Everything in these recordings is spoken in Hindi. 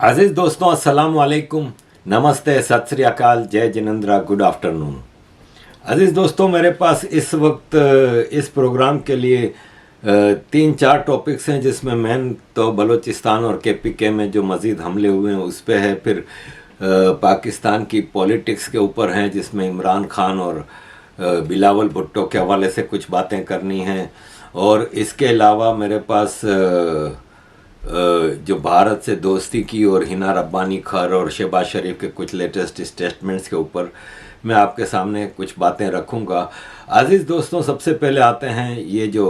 अजीज़ दोस्तों, अस्सलाम वालेकुम, नमस्ते, सत श्री अकाल, जय जिनेंद्रा, गुड आफ्टरनून। अजीज़ दोस्तों, मेरे पास इस वक्त इस प्रोग्राम के लिए 3-4 टॉपिक्स हैं, जिसमें मेन तो बलूचिस्तान और KPK में जो मज़ीद हमले हुए हैं उस पे है, फिर पाकिस्तान की पॉलिटिक्स के ऊपर हैं, जिसमें इमरान खान और बिलावल भुट्टो के हवाले से कुछ बातें करनी हैं, और इसके अलावा मेरे पास जो भारत से दोस्ती की और हिना रब्बानी खर और शहबाज शरीफ के कुछ लेटेस्ट स्टेटमेंट्स के ऊपर मैं आपके सामने कुछ बातें रखूंगा। अजीज़ दोस्तों, सबसे पहले आते हैं ये जो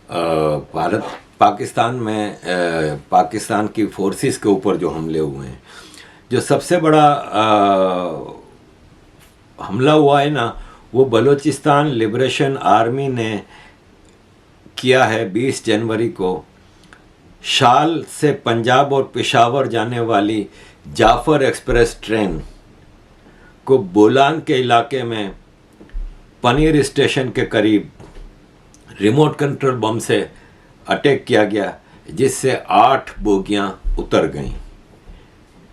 भारत पाकिस्तान में पाकिस्तान की फोर्सेस के ऊपर जो हमले हुए हैं। जो सबसे बड़ा हमला हुआ है ना, वो बलूचिस्तान लिबरेशन आर्मी ने किया है 20 जनवरी को। शाल से पंजाब और पेशावर जाने वाली जाफर एक्सप्रेस ट्रेन को बोलान के इलाके में पनीर स्टेशन के करीब रिमोट कंट्रोल बम से अटैक किया गया, जिससे 8 बोगियां उतर गईं।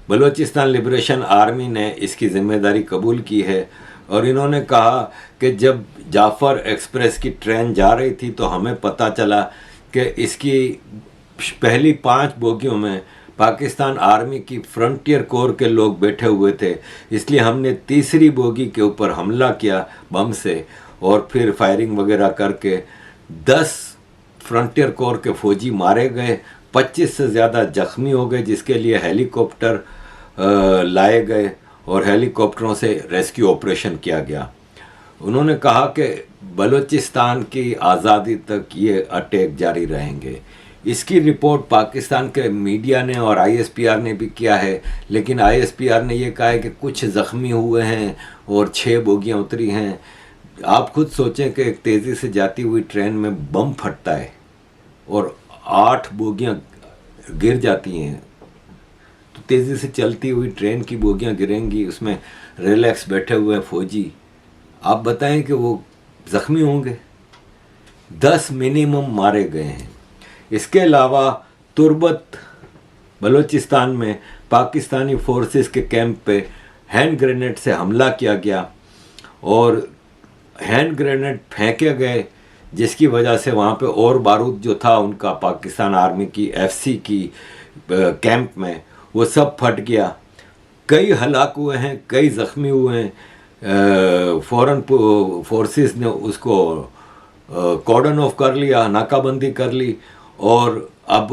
बलूचिस्तान लिबरेशन आर्मी ने इसकी जिम्मेदारी कबूल की है और इन्होंने कहा कि जब जाफर एक्सप्रेस की ट्रेन जा रही थी तो हमें पता चला कि इसकी पहली 5 बोगियों में पाकिस्तान आर्मी की फ्रंटियर कोर के लोग बैठे हुए थे, इसलिए हमने तीसरी बोगी के ऊपर हमला किया बम से और फिर फायरिंग वगैरह करके 10 फ्रंटियर कोर के फौजी मारे गए, 25 से ज़्यादा जख्मी हो गए, जिसके लिए हेलीकॉप्टर लाए गए और हेलीकॉप्टरों से रेस्क्यू ऑपरेशन किया गया। उन्होंने कहा कि बलूचिस्तान की आज़ादी तक ये अटैक जारी रहेंगे। इसकी रिपोर्ट पाकिस्तान के मीडिया ने और ISPR ने भी किया है, लेकिन ISPR ने यह कहा है कि कुछ ज़ख्मी हुए हैं और 6 बोगियां उतरी हैं। आप खुद सोचें कि एक तेज़ी से जाती हुई ट्रेन में बम फटता है और 8 बोगियां गिर जाती हैं, तो तेज़ी से चलती हुई ट्रेन की बोगियां गिरेंगी, उसमें रिलैक्स बैठे हुए फौजी, आप बताएं कि वो ज़ख्मी होंगे। 10 मिनिमम मारे गए हैं। इसके अलावा तुर्बत बलूचिस्तान में पाकिस्तानी फोर्सेस के कैंप पे हैंड ग्रेनेड से हमला किया गया और हैंड ग्रेनेड फेंके गए, जिसकी वजह से वहाँ पे और बारूद जो था उनका पाकिस्तान आर्मी की FC की कैंप में, वो सब फट गया। कई हलाक हुए हैं, कई ज़ख्मी हुए हैं। फौरन फोर्सेस ने उसको कॉर्डन ऑफ कर लिया, नाकाबंदी कर ली, और अब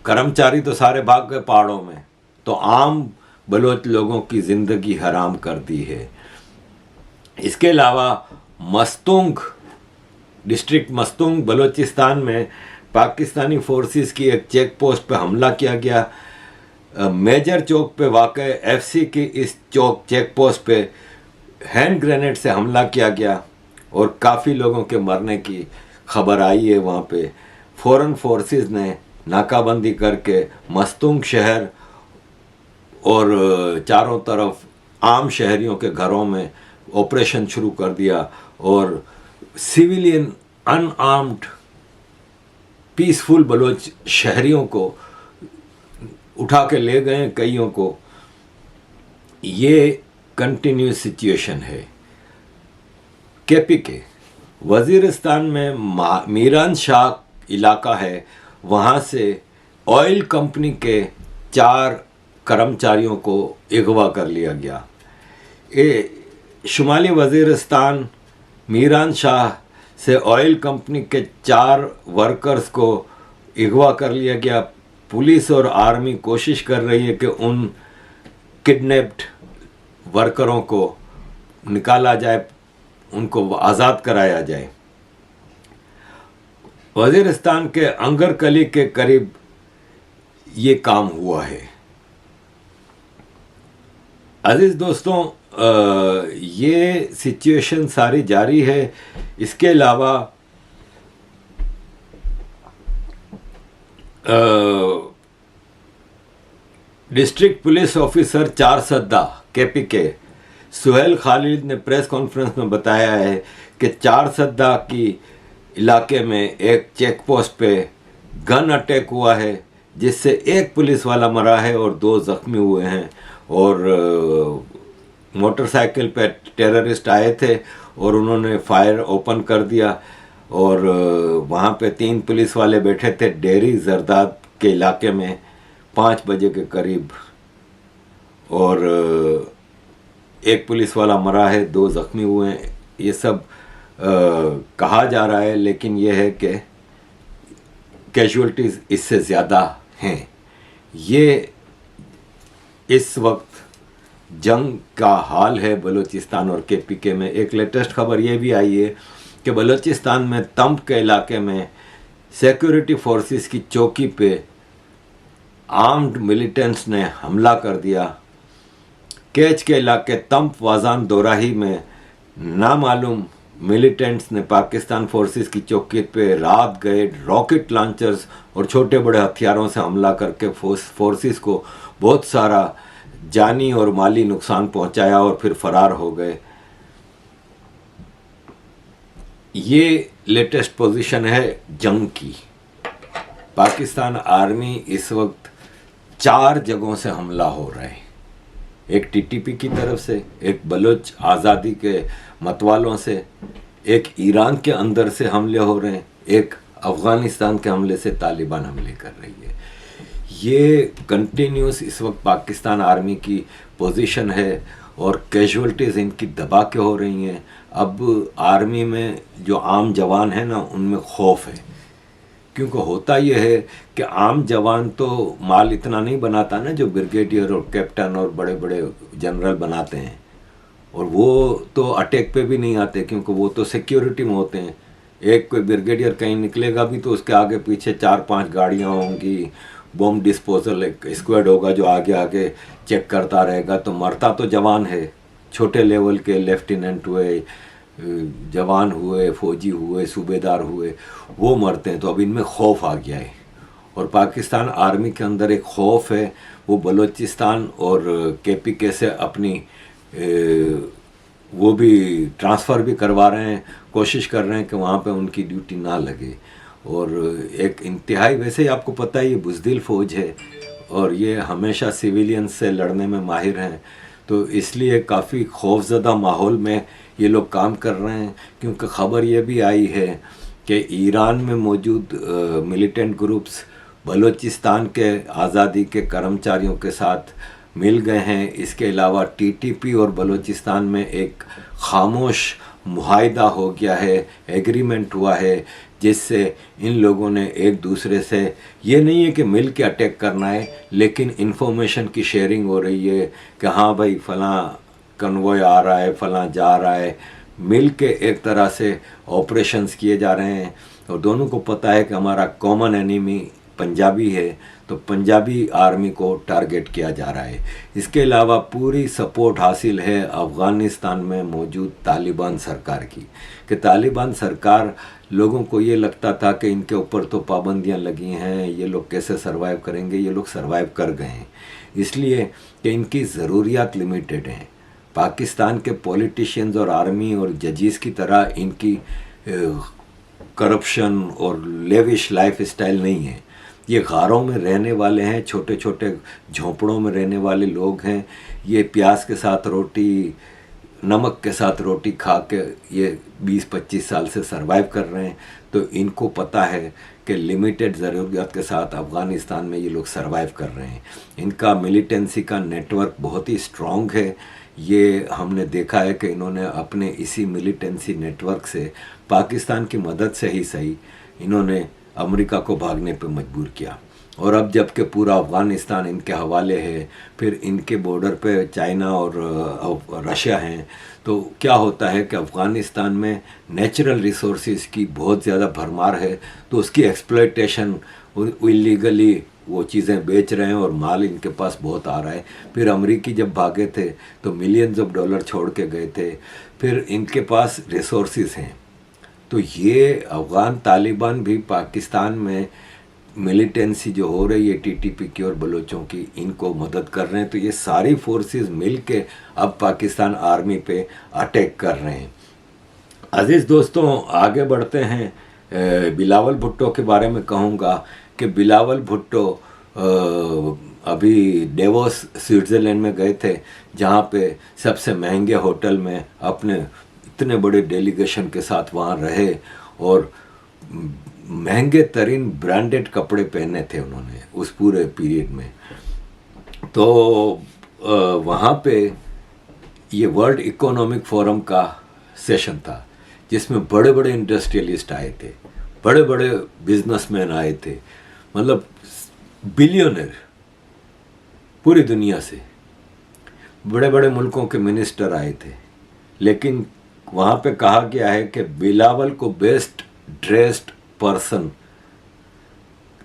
कर्मचारी तो सारे भाग गए पहाड़ों में, तो आम बलोच लोगों की ज़िंदगी हराम कर दी है। इसके अलावा मस्तूंग डिस्ट्रिक्ट मस्तूंग बलूचिस्तान में पाकिस्तानी फोर्सेस की एक चेक पोस्ट पर हमला किया गया। मेजर चौक पे वाक़ FC की इस चेक पोस्ट पे हैंड ग्रेनेड से हमला किया गया और काफ़ी लोगों के मरने की खबर आई है। वहाँ पे फौरन फोर्सेस ने नाकाबंदी करके मस्तूंग शहर और चारों तरफ आम शहरियों के घरों में ऑपरेशन शुरू कर दिया और सिविलियन अनआर्म्ड पीसफुल बलोच शहरियों को उठा के ले गए, कईयों को। ये कंटिन्यूस सिचुएशन है। KPK वज़ीरिस्तान में मीरान शाह इलाका है, वहाँ से ऑयल कंपनी के 4 कर्मचारियों को अगवा कर लिया गया। शुमाली वज़ीरिस्तान मीरान शाह से ऑयल कंपनी के 4 वर्कर्स को अगवा कर लिया गया। पुलिस और आर्मी कोशिश कर रही है कि उन किडनैप्ड वर्करों को निकाला जाए, उनको आज़ाद कराया जाए। वज़ीरिस्तान के अंगरकली के करीब ये काम हुआ है। अजीज़ दोस्तों, ये सिचुएशन सारी जारी है। इसके अलावा डिस्ट्रिक्ट पुलिस ऑफिसर 4 सद्दा KPK सुहेल खालिद ने प्रेस कॉन्फ्रेंस में बताया है कि 4 सद्दा की इलाके में एक चेक पोस्ट पे गन अटैक हुआ है, जिससे एक पुलिस वाला मरा है और 2 जख्मी हुए हैं। और मोटरसाइकिल पे टेररिस्ट आए थे और उन्होंने फायर ओपन कर दिया और वहाँ पे 3 पुलिस वाले बैठे थे डेरी जरदाद के इलाके में 5 बजे के करीब। और एक पुलिस वाला मरा है, 2 जख्मी हुए हैं। ये सब कहा जा रहा है, लेकिन यह है कि कैजुअल्टीज इससे ज़्यादा हैं। ये इस वक्त जंग का हाल है बलूचिस्तान और केपीके में। एक लेटेस्ट खबर ये भी आई है कि बलूचिस्तान में तंब के इलाके में सिक्योरिटी फोर्सेस की चौकी पे आर्म्ड मिलिटेंट्स ने हमला कर दिया। कैच के इलाके तंब वाजान दोराही में नामालूम मिलिटेंट्स ने पाकिस्तान फोर्सेस की चौकी पे रात गए रॉकेट लॉन्चर्स और छोटे बड़े हथियारों से हमला करके फोर्सेस को बहुत सारा जानी और माली नुकसान पहुंचाया और फिर फरार हो गए। ये लेटेस्ट पोजीशन है जंग की। पाकिस्तान आर्मी इस वक्त 4 जगहों से हमला हो रहा है। एक टीटीपी की तरफ से, एक बलोच आज़ादी के मतवालों से, एक ईरान के अंदर से हमले हो रहे हैं, एक अफ़गानिस्तान के हमले से तालिबान हमले कर रही है। ये कंटिन्यूस इस वक्त पाकिस्तान आर्मी की पोजीशन है और कैजुअल्टीज़ इनकी दबा के हो रही हैं। अब आर्मी में जो आम जवान हैं ना, उनमें खौफ है, क्योंकि होता यह है कि आम जवान तो माल इतना नहीं बनाता ना जो ब्रिगेडियर और कैप्टन और बड़े बड़े जनरल बनाते हैं, और वो तो अटैक पे भी नहीं आते क्योंकि वो तो सिक्योरिटी में होते हैं। एक कोई ब्रिगेडियर कहीं निकलेगा भी तो उसके आगे पीछे 4-5 गाड़ियाँ होंगी, बॉम्ब डिस्पोजल एक स्क्वाड होगा जो आगे आगे चेक करता रहेगा। तो मरता तो जवान है, छोटे लेवल के लेफ्टिनेंट हुए, जवान हुए, फौजी हुए, सूबेदार हुए, वो मरते हैं। तो अब इनमें खौफ आ गया है और पाकिस्तान आर्मी के अंदर एक खौफ है। वो बलूचिस्तान और केपीके से अपनी वो भी ट्रांसफ़र भी करवा रहे हैं, कोशिश कर रहे हैं कि वहाँ पे उनकी ड्यूटी ना लगे। और एक इंतहाई, वैसे ही आपको पता है ये बुज़दिल फ़ौज है और ये हमेशा सिविलियन से लड़ने में माहिर हैं, तो इसलिए काफ़ी खौफज़दा माहौल में ये लोग काम कर रहे हैं। क्योंकि ख़बर ये भी आई है कि ईरान में मौजूद मिलिटेंट ग्रुप्स बलूचिस्तान के आज़ादी के कर्मचारियों के साथ मिल गए हैं। इसके अलावा टीटीपी और बलूचिस्तान में एक खामोश मुआहदा हो गया है, एग्रीमेंट हुआ है, जिससे इन लोगों ने एक दूसरे से, ये नहीं है कि मिल के अटैक करना है, लेकिन इन्फॉर्मेशन की शेयरिंग हो रही है कि हाँ भाई फ़लाँ कन्वॉय आ रहा है, फ़लाँ जा रहा है, मिल के एक तरह से ऑपरेशंस किए जा रहे हैं। और दोनों को पता है कि हमारा कॉमन एनिमी पंजाबी है, तो पंजाबी आर्मी को टारगेट किया जा रहा है। इसके अलावा पूरी सपोर्ट हासिल है अफ़गानिस्तान में मौजूद तालिबान सरकार की, कि तालिबान सरकार, लोगों को ये लगता था कि इनके ऊपर तो पाबंदियां लगी हैं, ये लोग कैसे सरवाइव करेंगे, ये लोग सरवाइव कर गए हैं, इसलिए कि इनकी ज़रूरियात लिमिटेड हैं। पाकिस्तान के पॉलिटिशियंस और आर्मी और जजेस की तरह इनकी करप्शन और लेविश लाइफ स्टाइल नहीं है। ये गारों में रहने वाले हैं, छोटे छोटे झोंपड़ों में रहने वाले लोग हैं। ये प्याज के साथ रोटी, नमक के साथ रोटी खा के ये 20-25 साल से सरवाइव कर रहे हैं। तो इनको पता है कि लिमिटेड ज़रूरियात के साथ अफ़गानिस्तान में ये लोग सरवाइव कर रहे हैं। इनका मिलिटेंसी का नेटवर्क बहुत ही स्ट्रॉन्ग है। ये हमने देखा है कि इन्होंने अपने इसी मिलिटेंसी नेटवर्क से, पाकिस्तान की मदद से ही सही, इन्होंने अमेरिका को भागने पर मजबूर किया। और अब जबकि पूरा अफ़गानिस्तान इनके हवाले है, फिर इनके बॉर्डर पे चाइना और रशिया हैं, तो क्या होता है कि अफ़गानिस्तान में नेचुरल रिसोर्सेज की बहुत ज़्यादा भरमार है, तो उसकी एक्सप्लॉयटेशन, इलीगली वो चीज़ें बेच रहे हैं और माल इनके पास बहुत आ रहा है। फिर अमेरिकी जब भागे थे तो मिलियंस ऑफ डॉलर छोड़ के गए थे, फिर इनके पास रिसोर्सेज हैं। तो ये अफ़गान तालिबान भी पाकिस्तान में मिलिटेंसी जो हो रही है टीटीपी की और बलोचों की, इनको मदद कर रहे हैं। तो ये सारी फोर्सेस मिल के अब पाकिस्तान आर्मी पे अटैक कर रहे हैं। अजीज़ दोस्तों, आगे बढ़ते हैं। बिलावल भुट्टो के बारे में कहूँगा कि बिलावल भुट्टो अभी डेवोस स्विट्ज़रलैंड में गए थे, जहाँ पे सबसे महंगे होटल में अपने इतने बड़े डेलीगेशन के साथ वहाँ रहे और महंगे तरीन ब्रांडेड कपड़े पहने थे उन्होंने उस पूरे पीरियड में। तो वहाँ पे ये वर्ल्ड इकोनॉमिक फोरम का सेशन था, जिसमें बड़े बड़े इंडस्ट्रियलिस्ट आए थे, बड़े बड़े बिजनेसमैन आए थे, मतलब बिलियनर पूरी दुनिया से, बड़े बड़े मुल्कों के मिनिस्टर आए थे। लेकिन वहाँ पे कहा गया है कि बिलावल को बेस्ट ड्रेस्ड पर्सन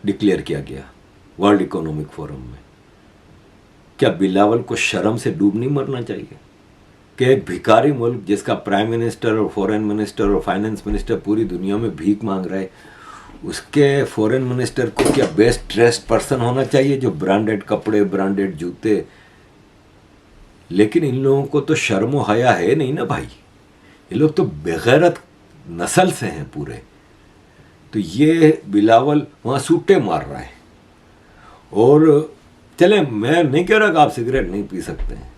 डिक्लेयर किया गया वर्ल्ड इकोनॉमिक फोरम में। क्या बिलावल को शर्म से डूब नहीं मरना चाहिए कि एक भिखारी मुल्क जिसका प्राइम मिनिस्टर और फॉरेन मिनिस्टर और फाइनेंस मिनिस्टर पूरी दुनिया में भीख मांग रहा है, उसके फॉरेन मिनिस्टर को क्या बेस्ट ड्रेस्ड पर्सन होना चाहिए जो ब्रांडेड कपड़े, ब्रांडेड जूते। लेकिन इन लोगों को तो शर्म व हया है नहीं ना भाई, ये लोग तो बेगैरत नस्ल से हैं पूरे। तो ये बिलावल वहाँ सूटे मार रहा है। और चले, मैं नहीं कह रहा कि आप सिगरेट नहीं पी सकते हैं,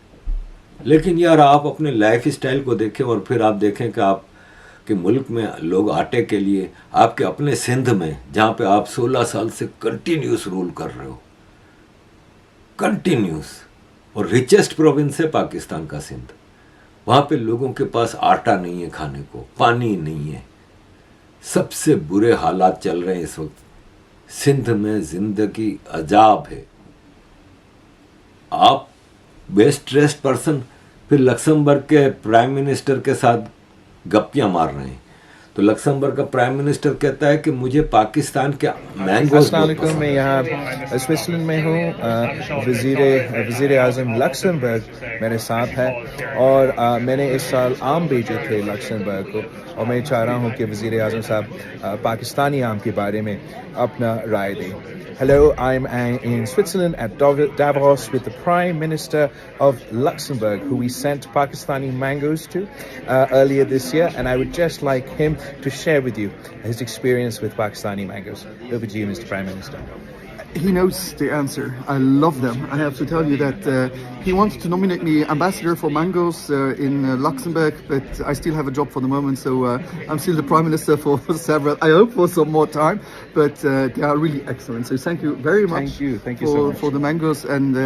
लेकिन यार आप अपने लाइफ स्टाइल को देखें और फिर आप देखें कि आप के मुल्क में लोग आटे के लिए, आपके अपने सिंध में जहाँ पे आप 16 साल से कंटिन्यूस रूल कर रहे हो, कंटिन्यूस, और रिचेस्ट प्रोविंस है पाकिस्तान का सिंध, वहाँ पे लोगों के पास आटा नहीं है खाने को, पानी नहीं है, सबसे बुरे हालात चल रहे हैं इस वक्त सिंध में। जिंदगी अजाब है। आप बेस्ट ड्रेस्ड पर्सन फिर लक्समबर्ग के प्राइम मिनिस्टर के साथ गप्पियां मार रहे हैं। तो लक्समबर्ग का प्राइम मिनिस्टर कहता है कि मुझे पाकिस्तान के मैंगोज बहुत पसंद है। मैं यहाँ स्विट्जरलैंड में हूँ। वज़ीर आज़म लक्समबर्ग मेरे साथ है और मैंने इस साल आम भेजे थे लक्समबर्ग को, और मैं चाह रहा हूँ कि वज़ीर आज़म साहब पाकिस्तानी आम के बारे में अपना राय दें। Hello, I'm in Switzerland at Davos with the Prime Minister of Luxembourg, who we sent Pakistani mangoes to earlier this year, and I would just like him to share with you his experience with Pakistani mangoes. Over to you, Mr. Prime Minister. He knows the answer. I love them. I have to tell you that he wanted to nominate me ambassador for mangoes in Luxembourg, but I still have a job for the moment, so I'm still the Prime Minister for several, I hope for some more time, but they are really excellent. So thank you very much. Thank you so much. For the mangoes, and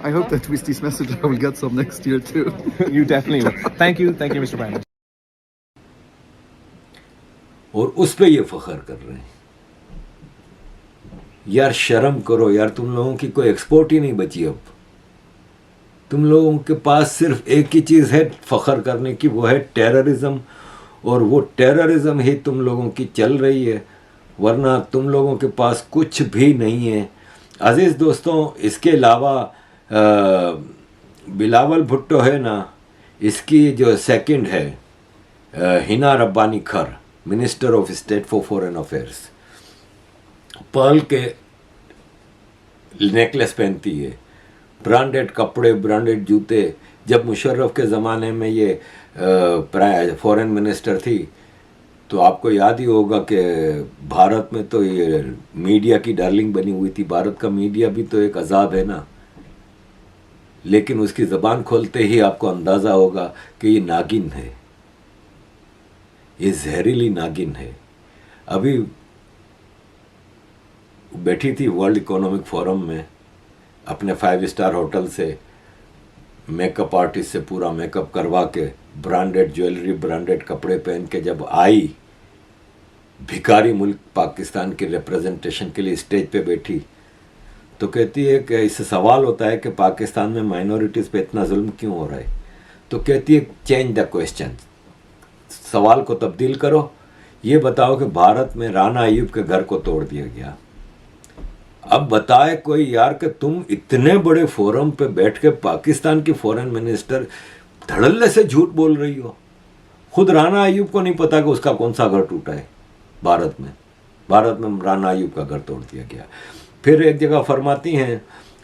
I hope that with this message I will get some next year too. You definitely will. Thank you, Mr. Prime Minister. और उस पे ये फख्र कर रहे हैं। यार शर्म करो यार, तुम लोगों की कोई एक्सपोर्ट ही नहीं बची अब। तुम लोगों के पास सिर्फ एक ही चीज़ है फख्र करने की, वो है टेररिज्म, और वो टेररिज्म ही तुम लोगों की चल रही है, वरना तुम लोगों के पास कुछ भी नहीं है। अजीज़ दोस्तों, इसके अलावा बिलावल भुट्टो है ना, इसकी जो सेकंड है Hina Rabbani Khar, minister of state for foreign affairs, pearl के नेकलेस पहनती है, ब्रांडेड कपड़े, ब्रांडेड जूते। जब मुशर्रफ के ज़माने में ये फॉरेन मिनिस्टर थी, तो आपको याद ही होगा कि भारत में तो ये मीडिया की डार्लिंग बनी हुई थी। भारत का मीडिया भी तो एक अजाब है ना, लेकिन उसकी ज़बान खोलते ही आपको अंदाज़ा होगा कि ये नागिन है, ये जहरीली नागिन है। अभी बैठी थी वर्ल्ड इकोनॉमिक फोरम में अपने 5 स्टार होटल से, मेकअप आर्टिस्ट से पूरा मेकअप करवा के, ब्रांडेड ज्वेलरी, ब्रांडेड कपड़े पहन के जब आई, भिखारी मुल्क पाकिस्तान के रिप्रेजेंटेशन के लिए स्टेज पे बैठी, तो कहती है कि इससे सवाल होता है कि पाकिस्तान में माइनॉरिटीज़ पे इतना जुल्म क्यों हो रहा है। तो कहती है चेंज द क्वेश्चन, सवाल को तब्दील करो, ये बताओ कि भारत में राना अय्यूब के घर को तोड़ दिया गया। अब बताए कोई यार कि तुम इतने बड़े फोरम पे बैठ के पाकिस्तान की फॉरेन मिनिस्टर धड़ल्ले से झूठ बोल रही हो। खुद राना अय्यूब को नहीं पता कि उसका कौन सा घर टूटा है भारत में। भारत में राना अय्यूब का घर तोड़ दिया गया। फिर एक जगह फरमाती हैं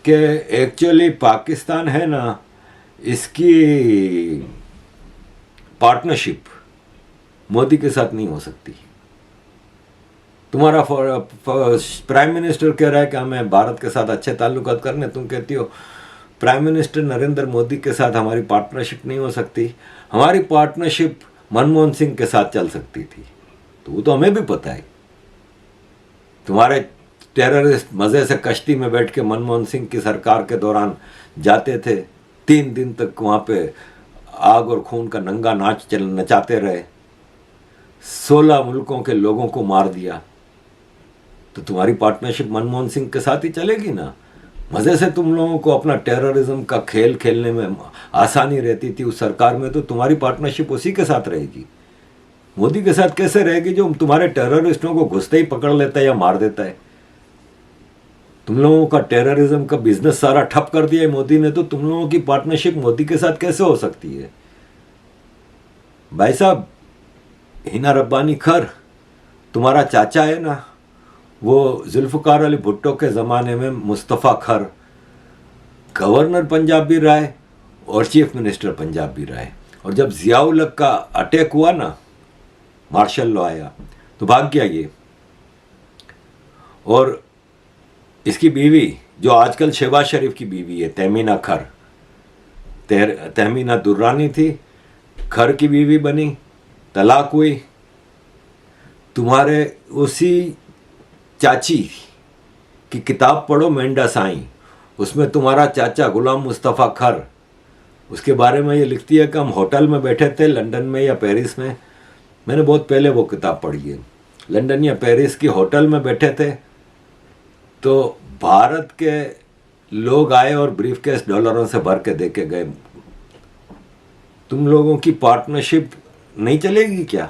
कि एक्चुअली पाकिस्तान है ना, इसकी पार्टनरशिप मोदी के साथ नहीं हो सकती। तुम्हारा प्राइम मिनिस्टर कह रहा है कि हमें भारत के साथ अच्छे ताल्लुकात करने, तुम कहती हो प्राइम मिनिस्टर नरेंद्र मोदी के साथ हमारी पार्टनरशिप नहीं हो सकती। हमारी पार्टनरशिप मनमोहन सिंह के साथ चल सकती थी, तो वो तो हमें भी पता है। तुम्हारे टेररिस्ट मज़े से कश्ती में बैठ के मनमोहन सिंह की सरकार के दौरान जाते थे, 3 दिन तक वहाँ पे आग और खून का नंगा नाच नचाते रहे, 16 मुल्कों के लोगों को मार दिया। तो तुम्हारी पार्टनरशिप मनमोहन सिंह के साथ ही चलेगी ना। मज़े से तुम लोगों को अपना टेररिज्म का खेल खेलने में आसानी रहती थी उस सरकार में, तो तुम्हारी पार्टनरशिप उसी के साथ रहेगी। मोदी के साथ कैसे रहेगी जो तुम्हारे टेररिस्टों को घुसते ही पकड़ लेता है या मार देता है। तुम लोगों का टेररिज्म का बिजनेस सारा ठप कर दिया है मोदी ने, तो तुम लोगों की पार्टनरशिप मोदी के साथ कैसे हो सकती है। भाई साहब, हिना रब्बानी खर तुम्हारा चाचा है ना, वो जुल्फ़िकार अली भुट्टो के ज़माने में मुस्तफ़ा खर गवर्नर पंजाब भी रहा है और चीफ मिनिस्टर पंजाब भी रहा है। और जब ज़ियाउल हक का अटैक हुआ ना, मार्शल लॉ आया, तो भाग गया ये। और इसकी बीवी जो आजकल शहबाज शरीफ की बीवी है, तहमीना खर, तहमीना दुर्रानी थी, खर की बीवी बनी, तलाक हुई। तुम्हारे उसी चाची की किताब पढ़ो मेंढा साईं, उसमें तुम्हारा चाचा गुलाम मुस्तफ़ा खर, उसके बारे में ये लिखती है कि हम होटल में बैठे थे लंदन में या पेरिस में। मैंने बहुत पहले वो किताब पढ़ी है। लंदन या पेरिस की होटल में बैठे थे तो भारत के लोग आए और ब्रीफकेस डॉलरों से भर के दे के गए। तुम लोगों की पार्टनरशिप नहीं चलेगी क्या।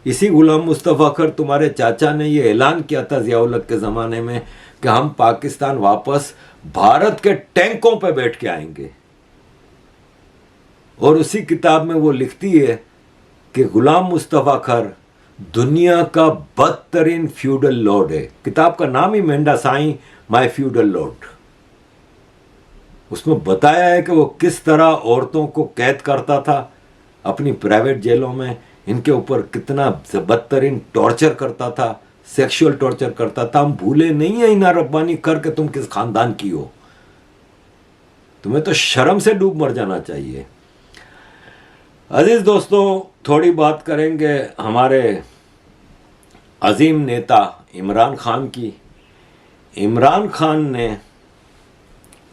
इसी गुलाम मुस्तफ़ा खर तुम्हारे चाचा ने ये ऐलान किया था ज़ियाउल हक के ज़माने में कि हम पाकिस्तान वापस भारत के टैंकों पे बैठ के आएंगे। और उसी किताब में वो लिखती है कि गुलाम मुस्तफ़ा खर दुनिया का बदतरीन फ्यूडल लॉर्ड है। किताब का नाम ही मेंढा साईं माय फ्यूडल लॉर्ड। उसमें बताया है कि वो किस तरह औरतों को कैद करता था अपनी प्राइवेट जेलों में, इनके ऊपर कितना बदतरीन टॉर्चर करता था, सेक्सुअल टॉर्चर करता था। हम भूले नहीं है हिना रब्बानी खर के तुम किस खानदान की हो। तुम्हें तो शर्म से डूब मर जाना चाहिए। अजीज दोस्तों, थोड़ी बात करेंगे हमारे अजीम नेता इमरान खान की। इमरान खान ने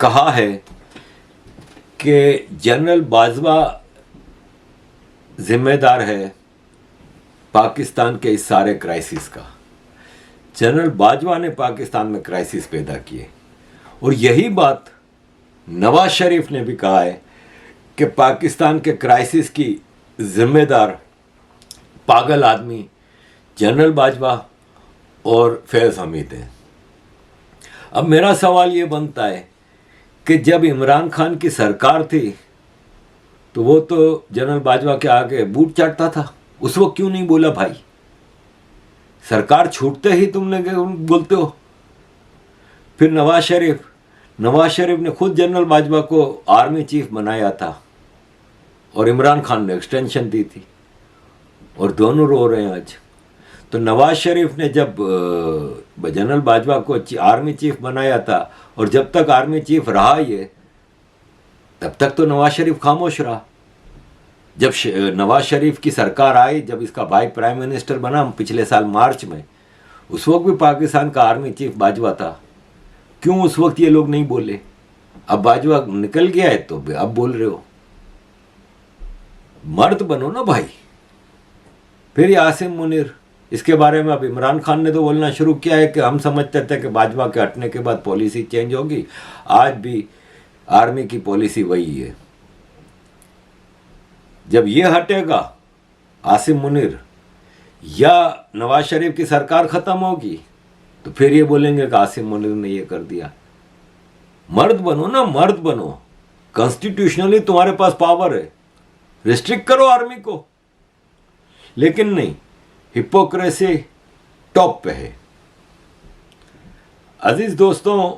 कहा है कि जनरल बाजवा जिम्मेदार है पाकिस्तान के इस सारे क्राइसिस का। जनरल बाजवा ने पाकिस्तान में क्राइसिस पैदा किए। और यही बात नवाज शरीफ ने भी कहा है कि पाकिस्तान के क्राइसिस की जिम्मेदार पागल आदमी जनरल बाजवा और फैज़ हमीद हैं। अब मेरा सवाल ये बनता है कि जब इमरान खान की सरकार थी तो वो तो जनरल बाजवा के आगे बूट चाटता था, उस वक्त क्यों नहीं बोला भाई। सरकार छूटते ही तुमने बोलते हो। फिर नवाज शरीफ ने खुद जनरल बाजवा को आर्मी चीफ बनाया था और इमरान खान ने एक्सटेंशन दी थी, और दोनों रो रहे हैं आज। तो नवाज शरीफ ने जब जनरल बाजवा को आर्मी चीफ बनाया था और जब तक आर्मी चीफ रहा ये, तब तक तो नवाज शरीफ खामोश रहा। जब नवाज शरीफ की सरकार आई, जब इसका भाई प्राइम मिनिस्टर बना पिछले साल मार्च में, उस वक्त भी पाकिस्तान का आर्मी चीफ बाजवा था। क्यों उस वक्त ये लोग नहीं बोले। अब बाजवा निकल गया है तो अब बोल रहे हो। मर्द बनो ना भाई। फिर ये आसिम मुनीर, इसके बारे में अब इमरान खान ने तो बोलना शुरू किया है कि हम समझते थे कि बाजवा के हटने के बाद पॉलिसी चेंज होगी। आज भी आर्मी की पॉलिसी वही है। जब ये हटेगा आसिम मुनीर या नवाज शरीफ की सरकार खत्म होगी, तो फिर ये बोलेंगे कि आसिम मुनीर ने ये कर दिया। मर्द बनो ना, मर्द बनो। कॉन्स्टिट्यूशनली तुम्हारे पास पावर है, रिस्ट्रिक्ट करो आर्मी को। लेकिन नहीं, हिपोक्रेसी टॉप पे है। अजीज दोस्तों,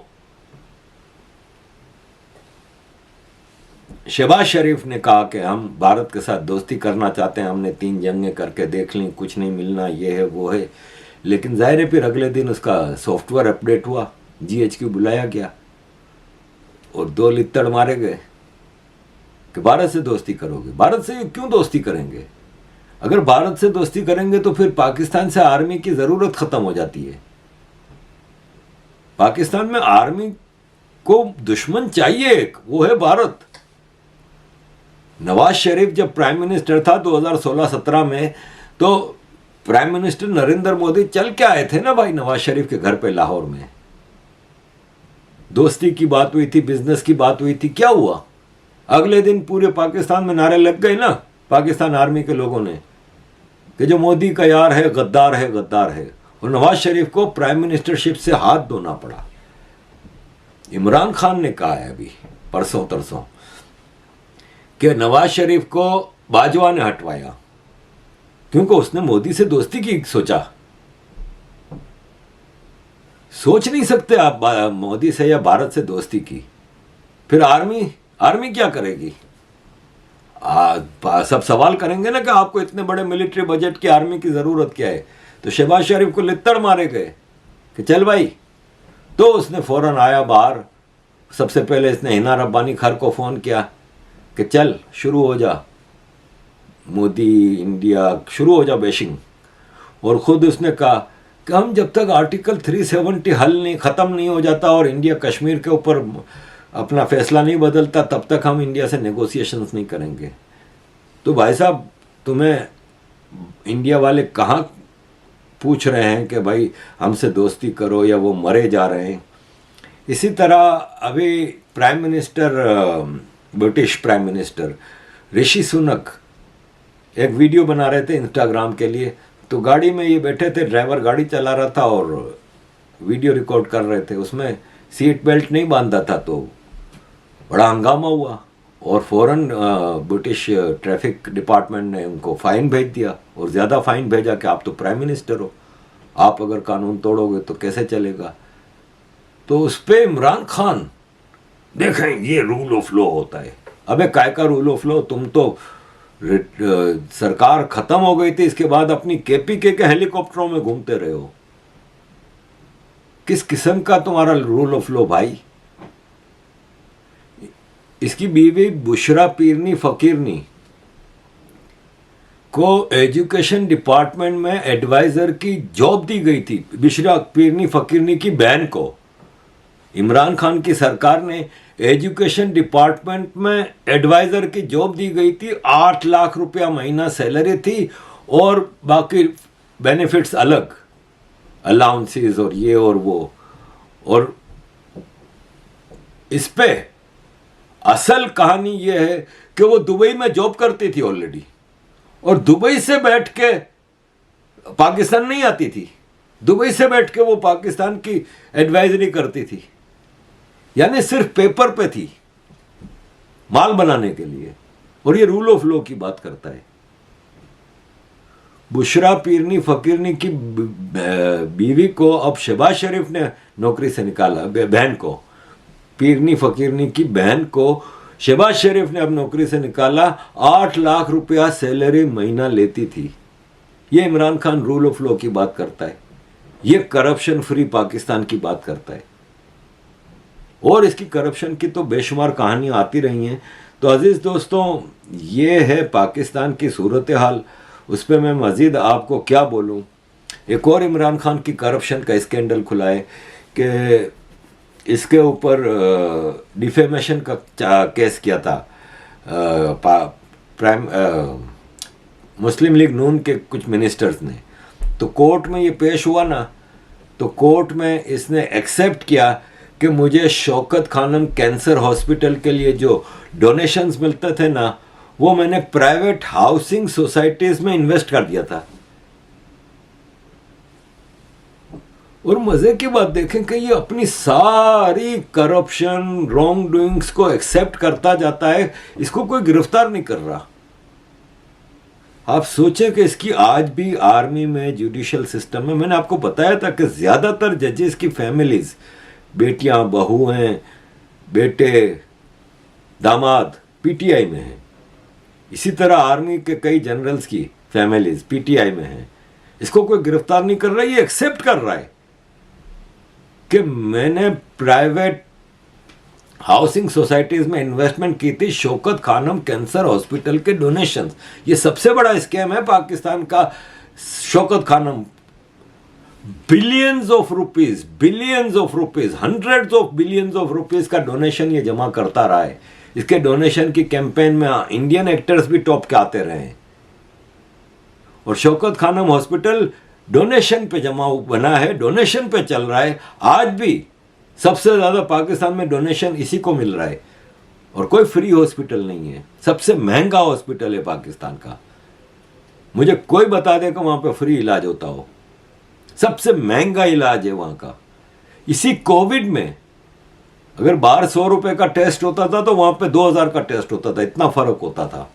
शहबाज शरीफ ने कहा कि हम भारत के साथ दोस्ती करना चाहते हैं, हमने 3 जंगें करके देख ली, कुछ नहीं मिलना, ये है वो है। लेकिन जाहिर है फिर अगले दिन उसका सॉफ्टवेयर अपडेट हुआ, GHQ बुलाया गया और 2 लित्तड़ मारे गए कि भारत से दोस्ती करोगे। भारत से क्यों दोस्ती करेंगे? अगर भारत से दोस्ती करेंगे तो फिर पाकिस्तान से आर्मी की जरूरत खत्म हो जाती है। पाकिस्तान में आर्मी को दुश्मन चाहिए एक, वो है भारत। नवाज शरीफ जब प्राइम मिनिस्टर था 2016-17 में, तो प्राइम मिनिस्टर नरेंद्र मोदी चल के आए थे ना भाई नवाज शरीफ के घर पे लाहौर में। दोस्ती की बात हुई थी, बिजनेस की बात हुई थी। क्या हुआ? अगले दिन पूरे पाकिस्तान में नारे लग गए ना पाकिस्तान आर्मी के लोगों ने कि जो मोदी का यार है गद्दार है, गद्दार है। और नवाज शरीफ को प्राइम मिनिस्टरशिप से हाथ धोना पड़ा। इमरान खान ने कहा है अभी परसों तरसों कि नवाज शरीफ को बाजवा ने हटवाया क्योंकि उसने मोदी से दोस्ती की। सोच नहीं सकते आप मोदी से या भारत से दोस्ती की। फिर आर्मी क्या करेगी? सब सवाल करेंगे ना कि आपको इतने बड़े मिलिट्री बजट की आर्मी की जरूरत क्या है। तो शहबाज शरीफ को लित्तड़ मारे गए कि चल भाई। तो उसने फौरन आया बाहर। सबसे पहले इसने हिना रब्बानी खर को फोन किया कि चल शुरू हो जा मोदी इंडिया, शुरू हो जा बेशिंग। और खुद उसने कहा कि हम जब तक आर्टिकल 370 हल नहीं ख़त्म नहीं हो जाता और इंडिया कश्मीर के ऊपर अपना फैसला नहीं बदलता तब तक हम इंडिया से नेगोशिएशंस नहीं करेंगे। तो भाई साहब तुम्हें इंडिया वाले कहाँ पूछ रहे हैं कि भाई हमसे दोस्ती करो या वो मरे जा रहे हैं। इसी तरह अभी prime minister, British prime minister Rishi Sunak एक वीडियो बना रहे थे इंस्टाग्राम के लिए। तो गाड़ी में ये बैठे थे, ड्राइवर गाड़ी चला रहा था और वीडियो रिकॉर्ड कर रहे थे। उसमें सीट बेल्ट नहीं बांधा था तो बड़ा हंगामा हुआ और फौरन ब्रिटिश ट्रैफिक डिपार्टमेंट ने उनको फाइन भेज दिया। और ज़्यादा फाइन भेजा कि आप तो प्राइम मिनिस्टर हो, आप अगर कानून तोड़ोगे तो कैसे चलेगा। तो उस पर इमरान खान, देखें ये रूल ऑफ लॉ होता है। अबे काय का रूल ऑफ लॉ? तुम तो सरकार खत्म हो गई थी, इसके बाद अपनी KPK के हेलीकॉप्टरों में घूमते रहे हो। किस किस्म का तुम्हारा रूल ऑफ लॉ भाई? इसकी बीवी बुशरा पीरनी फकीरनी को एजुकेशन डिपार्टमेंट में एडवाइजर की जॉब दी गई थी। बुशरा पीरनी फकीरनी की बहन को इमरान खान की सरकार ने एजुकेशन डिपार्टमेंट में एडवाइजर की जॉब दी गई थी। 8 लाख रुपया महीना सैलरी थी और बाकी बेनिफिट्स अलग, अलाउंसेस और ये और वो। और इस पे असल कहानी ये है कि वो दुबई में जॉब करती थी ऑलरेडी और दुबई से बैठ के पाकिस्तान नहीं आती थी। दुबई से बैठ के वो पाकिस्तान की एडवाइजरी करती थी, यानी सिर्फ पेपर पे थी माल बनाने के लिए। और ये रूल ऑफ लॉ की बात करता है। बुशरा पीरनी फकीरनी की बीवी को अब शहबाज शरीफ ने नौकरी से निकाला। बहन को, पीरनी फकीरनी की बहन को शहबाज शरीफ ने अब नौकरी से निकाला। 8 लाख रुपया सैलरी महीना लेती थी। ये Imran Khan rule of law की बात करता है। ये करप्शन फ्री पाकिस्तान की बात करता है। और इसकी करप्शन की तो बेशुमार कहानियां आती रही हैं। तो अजीज दोस्तों, ये है पाकिस्तान की सूरत हाल। उस पर मैं मज़ीद आपको क्या बोलूं। एक और इमरान खान की करप्शन का स्कैंडल खुला है कि इसके ऊपर डिफेमेशन का केस किया था मुस्लिम लीग नून के कुछ मिनिस्टर्स ने। तो कोर्ट में ये पेश हुआ ना, तो कोर्ट में इसने एक्सेप्ट किया कि मुझे शौकत खानम कैंसर हॉस्पिटल के लिए जो डोनेशंस मिलते थे ना, वो मैंने प्राइवेट हाउसिंग सोसाइटीज में इन्वेस्ट कर दिया था। और मजे की बात देखें कि ये अपनी सारी करप्शन रॉन्ग डूइंग्स को एक्सेप्ट करता जाता है, इसको कोई गिरफ्तार नहीं कर रहा। आप सोचें कि इसकी आज भी आर्मी में, जुडिशियल सिस्टम में, मैंने आपको बताया था कि ज्यादातर जजेस की फैमिलीज, बेटियां, बहुएं, बेटे, दामाद PTI में हैं। इसी तरह आर्मी के कई जनरल्स की फैमिलीज PTI में हैं। इसको कोई गिरफ्तार नहीं कर रहा, ये एक्सेप्ट कर रहा है कि मैंने प्राइवेट हाउसिंग सोसाइटीज में इन्वेस्टमेंट की थी शौकत खानम कैंसर हॉस्पिटल के डोनेशन। ये सबसे बड़ा स्कैम है पाकिस्तान का। Shaukat Khanum billions of rupees, hundreds of billions of rupees का डोनेशन ये जमा करता रहा है। इसके डोनेशन की कैंपेन में इंडियन एक्टर्स भी टॉप के आते रहे हैं। और शौकत खानम हॉस्पिटल डोनेशन पे जमा बना है, डोनेशन पे चल रहा है। आज भी सबसे ज्यादा पाकिस्तान में डोनेशन इसी को मिल रहा है। और कोई फ्री हॉस्पिटल नहीं है, सबसे महंगा हॉस्पिटल है पाकिस्तान का। मुझे कोई बता दे कि वहां पे फ्री इलाज होता हो, सबसे महंगा इलाज है वहां का। इसी कोविड में अगर बाहर 100 रुपए का टेस्ट होता था तो वहां पे 2000 का टेस्ट होता था, इतना फर्क होता था।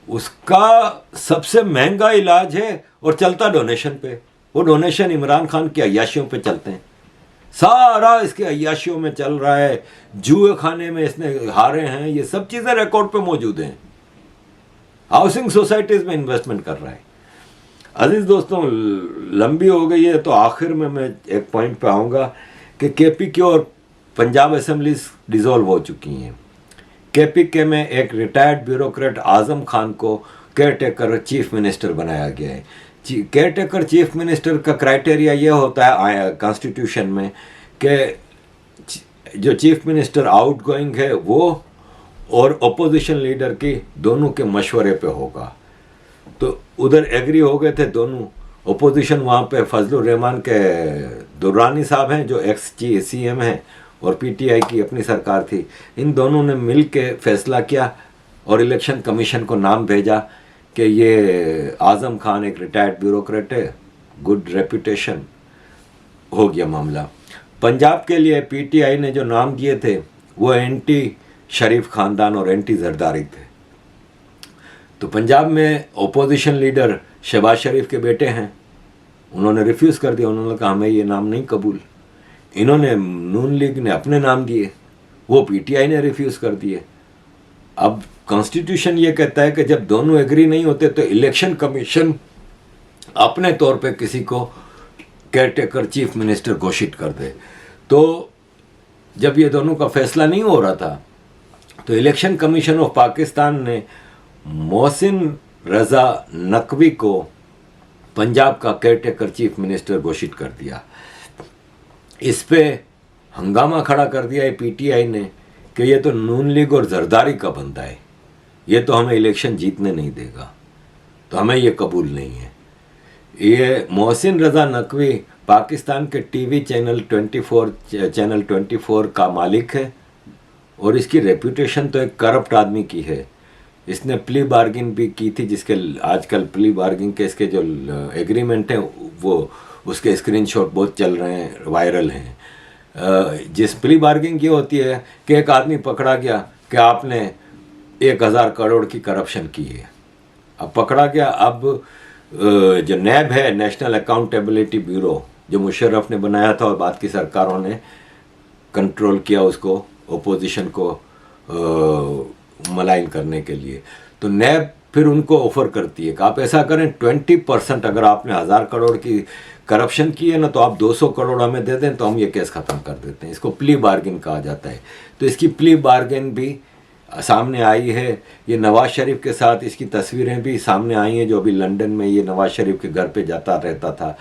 उसका सबसे महंगा इलाज है और चलता डोनेशन पे। वो डोनेशन इमरान खान की अय्याशियों पे चलते हैं, सारा इसके अय्याशियों में चल रहा है। जुए खाने में इसने हारे हैं, ये सब चीजें रिकॉर्ड पे मौजूद हैं। हाउसिंग सोसाइटीज में इन्वेस्टमेंट कर रहा है। अजीज दोस्तों, लंबी हो गई है तो आखिर में मैं एक पॉइंट पे आऊँगा कि केपीके और पंजाब असेंबलीज डिसॉल्व हो चुकी हैं। केपीके में एक रिटायर्ड ब्यूरोक्रेट आजम खान को केयर टेकर चीफ मिनिस्टर बनाया गया है। केयर टेकर चीफ मिनिस्टर का क्राइटेरिया ये होता है कॉन्स्टिट्यूशन में कि जो चीफ मिनिस्टर आउटगोइंग है वो और अपोजिशन लीडर की दोनों के मशवरे पे होगा। तो उधर एग्री हो गए थे दोनों। अपोजिशन वहाँ पे फजलुर रहमान के दुर्रानी साहब हैं जो एक्स CM हैं, और पीटीआई की अपनी सरकार थी। इन दोनों ने मिल के फैसला किया और इलेक्शन कमीशन को नाम भेजा कि ये आजम खान एक रिटायर्ड ब्यूरोक्रेट है, गुड रेपुटेशन, हो गया मामला। पंजाब के लिए पीटीआई ने जो नाम दिए थे वो एंटी शरीफ खानदान और एंटी जरदारी थे। तो पंजाब में ओपोजिशन लीडर शहबाज शरीफ के बेटे हैं, उन्होंने रिफ्यूज़ कर दिया। उन्होंने कहा हमें ये नाम नहीं कबूल। इन्होंने नून लीग ने अपने नाम दिए, वो पीटीआई ने रिफ्यूज़ कर दिए। अब कॉन्स्टिट्यूशन ये कहता है कि जब दोनों एग्री नहीं होते तो इलेक्शन कमीशन अपने तौर पे किसी को केयरटेकर चीफ मिनिस्टर घोषित कर दे। तो जब ये दोनों का फैसला नहीं हो रहा था तो इलेक्शन कमीशन ऑफ पाकिस्तान ने मोहसिन रजा नकवी को पंजाब का केयरटेकर चीफ मिनिस्टर घोषित कर दिया। इस पे हंगामा खड़ा कर दिया है पीटीआई ने कि ये तो नून लीग और जरदारी का बंदा है, ये तो हमें इलेक्शन जीतने नहीं देगा, तो हमें ये कबूल नहीं है। ये मोहसिन रजा नकवी पाकिस्तान के टीवी चैनल 24 का मालिक है और इसकी रेपुटेशन तो एक करप्ट आदमी की है। इसने प्ली बार्गिन भी की थी, जिसके आजकल प्ली बार्गिन के इसके जो एग्रीमेंट हैं वो उसके स्क्रीनशॉट बहुत चल रहे हैं, वायरल हैं। जिस प्ली बार्गिन ये होती है कि एक आदमी पकड़ा गया कि आपने 1000 करोड़ की करप्शन की है, अब पकड़ा गया। अब जो नैब है, नेशनल अकाउंटेबिलिटी ब्यूरो, जो मुशर्रफ ने बनाया था और बाद की सरकारों ने कंट्रोल किया उसको, ओपोजिशन को मलाइन करने के लिए, तो नैब फिर उनको ऑफर करती है कि आप ऐसा करें 20% अगर आपने 1000 करोड़ की करप्शन की है ना तो आप 200 करोड़ हमें दे दें तो हम ये केस ख़त्म कर देते हैं। इसको प्ली बार्गिन कहा जाता है। तो इसकी प्ली बार्गिन भी सामने आई है। ये नवाज शरीफ के साथ इसकी तस्वीरें भी सामने आई हैं, जो अभी लंदन में ये नवाज शरीफ के घर पे जाता रहता था।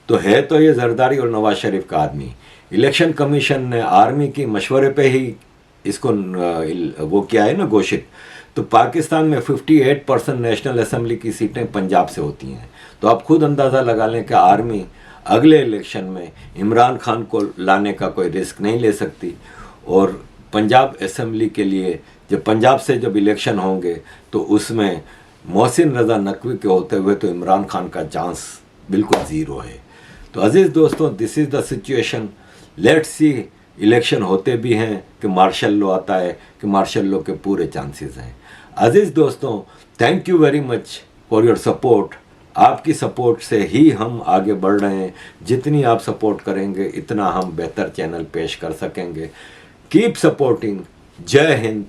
तो है तो ये जरदारी और नवाज शरीफ का आदमी। इलेक्शन कमीशन ने आर्मी की मशवरे पे ही इसको वो किया है ना घोषित। तो पाकिस्तान में 58% नेशनल असेंबली की सीटें पंजाब से होती हैं। तो आप खुद अंदाज़ा लगा लें कि आर्मी अगले इलेक्शन में इमरान खान को लाने का कोई रिस्क नहीं ले सकती। और पंजाब असेंबली के लिए जब पंजाब से जब इलेक्शन होंगे तो उसमें मोहसिन रजा नकवी के होते हुए तो इमरान खान का चांस बिल्कुल ज़ीरो है। तो अजीज़ दोस्तों, this is the situation. Let's see election होते भी हैं कि मार्शल लॉ आता है कि मार्शल लॉ के पूरे चांसेस हैं। अजीज़ दोस्तों, thank you very much for your support. आपकी सपोर्ट से ही हम आगे बढ़ रहे हैं। जितनी आप सपोर्ट करेंगे इतना हम बेहतर चैनल पेश कर सकेंगे। Keep supporting. जय हिंद,